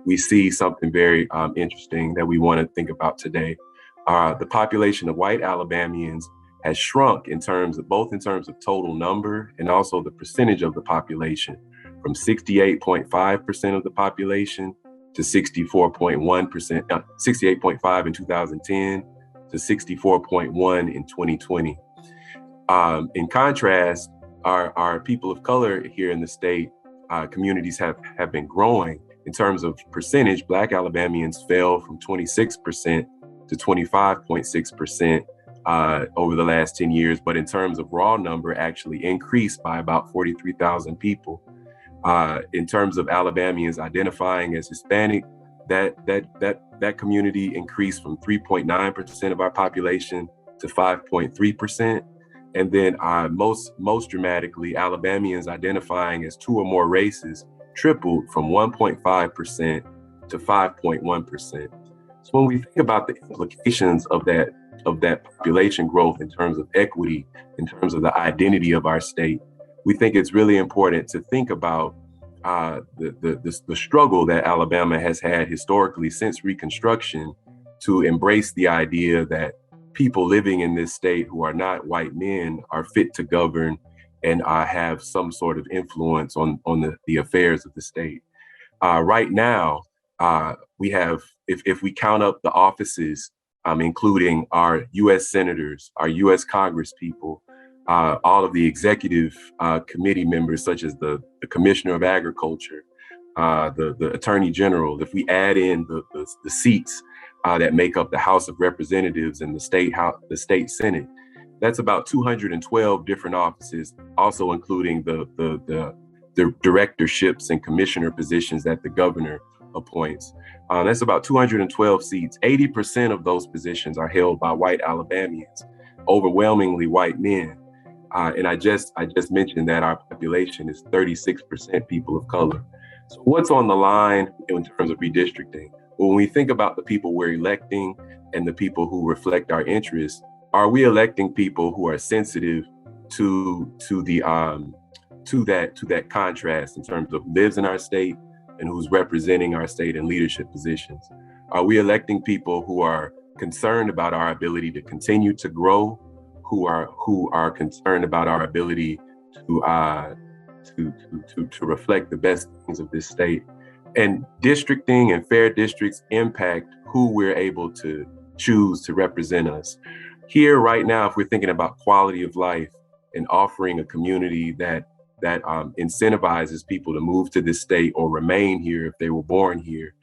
we see something very interesting that we want to think about today. The population of white Alabamians has shrunk in terms of total number and also the percentage of the population, from 68.5% of the population to 64.1%, 68.5 in 2010 to 64.1 in 2020. In contrast, our people of color here in the state, communities have been growing. In terms of percentage, Black Alabamians fell from 26% to 25.6% over the last 10 years, but in terms of raw number, actually increased by about 43,000 people. In terms of Alabamians identifying as Hispanic, that community increased from 3.9% of our population to 5.3%. And then most dramatically, Alabamians identifying as two or more races tripled from 1.5% to 5.1%. So when we think about the implications of that population growth in terms of equity, in terms of the identity of our state, we think it's really important to think about the struggle that Alabama has had historically since Reconstruction to embrace the idea that people living in this state who are not white men are fit to govern and have some sort of influence on the affairs of the state. Right now, we have, if we count up the offices, including our U.S. senators, our U.S. Congress people, all of the executive committee members, such as the Commissioner of Agriculture, the Attorney General, if we add in the seats that make up the House of Representatives and the state Senate, that's about 212 different offices, also including the directorships and commissioner positions that the governor appoints. That's about 212 seats. 80% of those positions are held by white Alabamians, overwhelmingly white men. And I just mentioned that our population is 36% people of color. So what's on the line in terms of redistricting? When we think about the people we're electing and the people who reflect our interests, are we electing people who are sensitive to that contrast in terms of lives in our state and who's representing our state in leadership positions? Are we electing people who are concerned about our ability to continue to grow, who are concerned about our ability to reflect the best things of this state? And districting and fair districts impact who we're able to choose to represent us. Here right now, if we're thinking about quality of life and offering a community that incentivizes people to move to this state or remain here if they were born here,